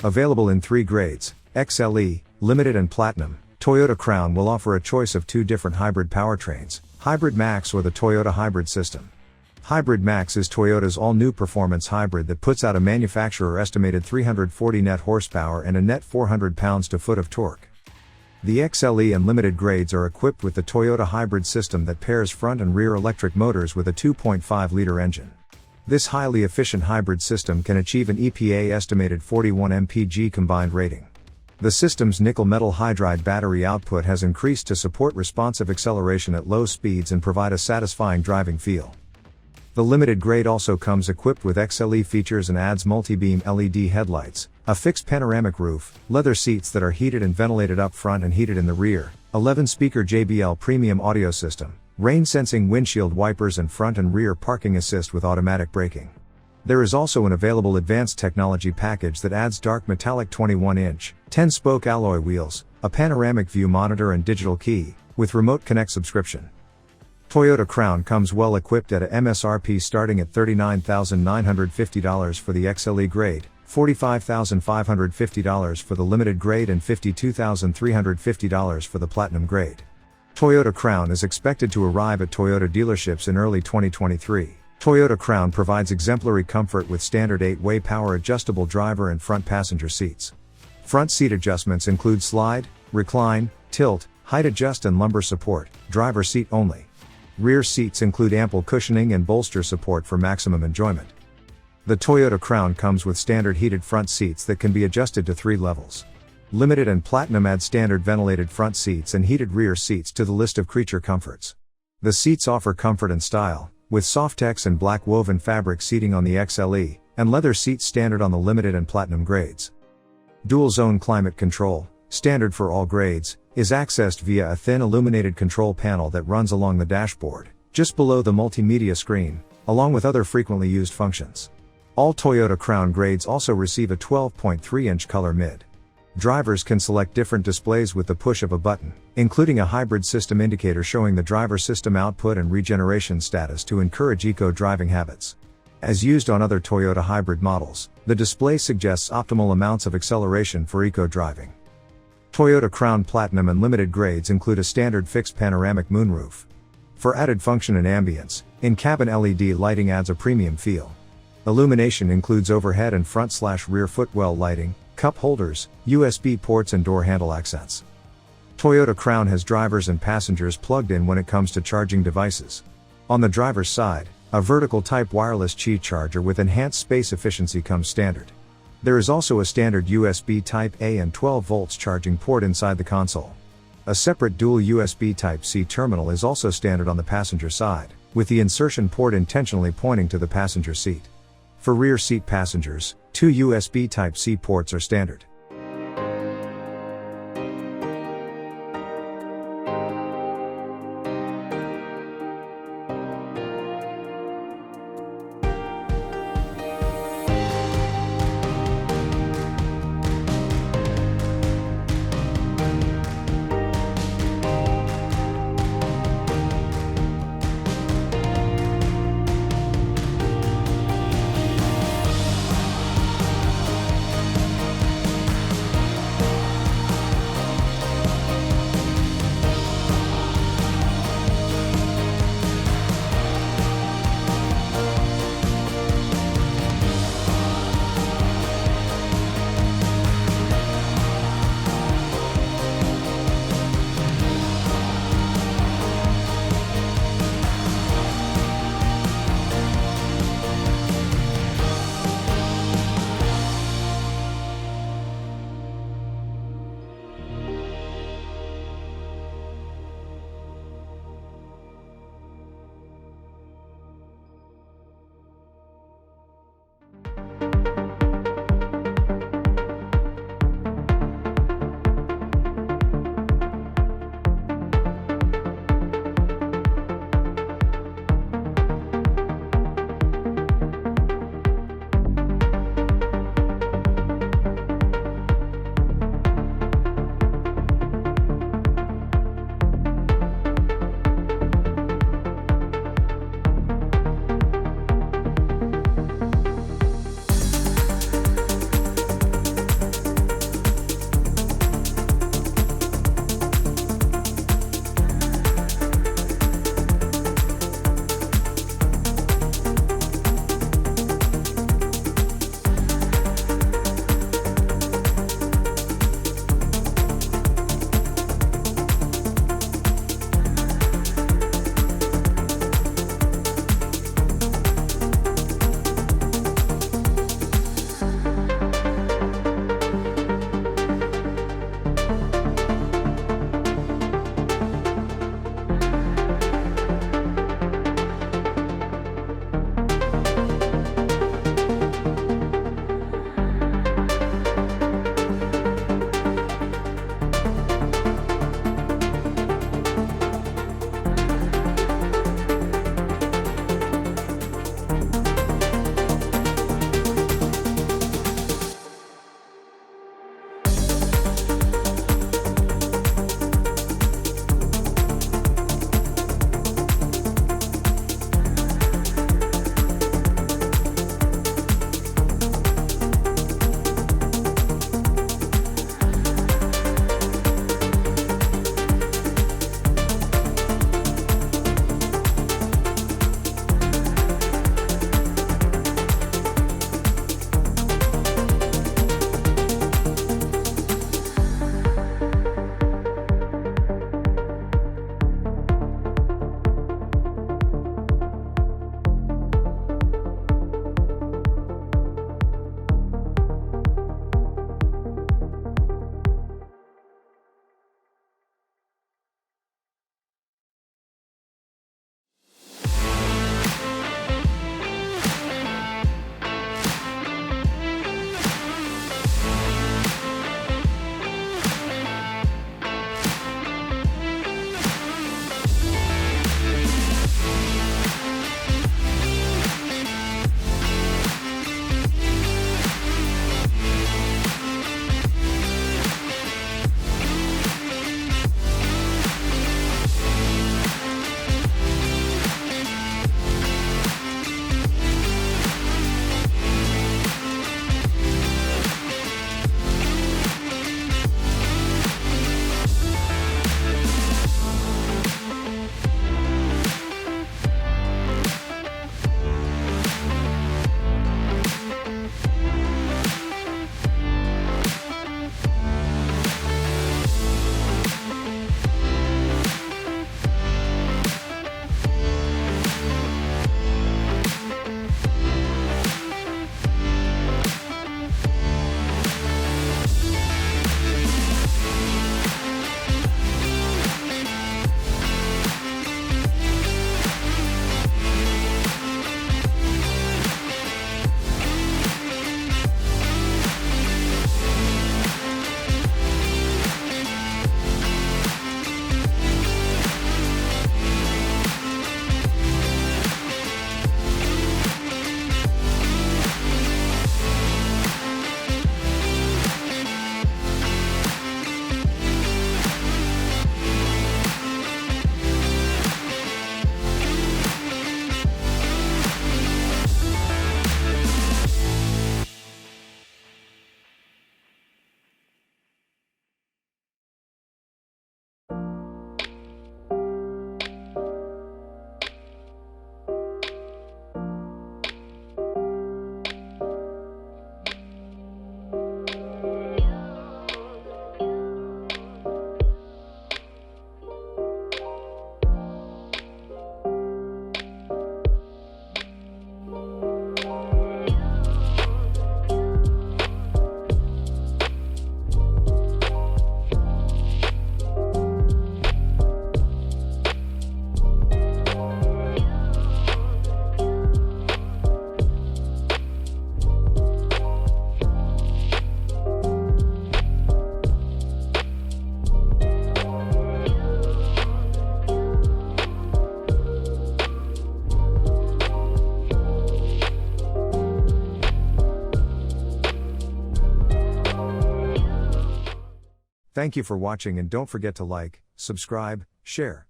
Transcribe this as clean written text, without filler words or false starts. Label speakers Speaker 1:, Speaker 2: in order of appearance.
Speaker 1: Available in 3 grades, XLE, Limited and Platinum, Toyota Crown will offer a choice of 2 different hybrid powertrains, Hybrid Max or the Toyota Hybrid System. Hybrid Max is Toyota's all-new performance hybrid that puts out a manufacturer-estimated 340 net horsepower and a net 400 pounds-to-foot of torque. The XLE and Limited grades are equipped with the Toyota Hybrid System that pairs front and rear electric motors with a 2.5-liter engine. This highly efficient hybrid system can achieve an EPA-estimated 41 mpg combined rating. The system's nickel-metal hydride battery output has increased to support responsive acceleration at low speeds and provide a satisfying driving feel. The Limited grade also comes equipped with XLE features and adds multi-beam LED headlights, a fixed panoramic roof, leather seats that are heated and ventilated up front and heated in the rear, 11-speaker JBL premium audio system, rain-sensing windshield wipers and front and rear parking assist with automatic braking. There is also an available advanced technology package that adds dark metallic 21-inch, 10-spoke alloy wheels, a panoramic view monitor and digital key, with remote connect subscription. Toyota Crown comes well equipped at a MSRP starting at $39,950 for the XLE grade, $45,550 for the Limited grade and $52,350 for the Platinum grade. Toyota Crown is expected to arrive at Toyota dealerships in early 2023. Toyota Crown provides exemplary comfort with standard 8-way power adjustable driver and front passenger seats. Front seat adjustments include slide, recline, tilt, height adjust and lumbar support, driver seat only. Rear seats include ample cushioning and bolster support for maximum enjoyment. The Toyota Crown comes with standard heated front seats that can be adjusted to 3 levels. Limited and Platinum add standard ventilated front seats and heated rear seats to the list of creature comforts. The seats offer comfort and style, with Softex and black woven fabric seating on the XLE, and leather seats standard on the Limited and Platinum grades. Dual zone climate control, standard for all grades, is accessed via a thin illuminated control panel that runs along the dashboard, just below the multimedia screen, along with other frequently used functions. All Toyota Crown grades also receive a 12.3-inch color mid. Drivers can select different displays with the push of a button, including a hybrid system indicator showing the driver system output and regeneration status to encourage eco-driving habits. As used on other Toyota hybrid models, the display suggests optimal amounts of acceleration for eco-driving. Toyota Crown Platinum and Limited grades include a standard fixed panoramic moonroof. For added function and ambience, in-cabin LED lighting adds a premium feel. Illumination includes overhead and front/rear footwell lighting, cup holders, USB ports and door handle accents. Toyota Crown has drivers and passengers plugged in when it comes to charging devices. On the driver's side, a vertical type wireless Qi charger with enhanced space efficiency comes standard. There is also a standard USB Type A and 12 volts charging port inside the console. A separate dual USB Type-C terminal is also standard on the passenger side, with the insertion port intentionally pointing to the passenger seat. For rear seat passengers, 2 USB Type-C ports are standard. Thank you for watching and don't forget to like, subscribe, share.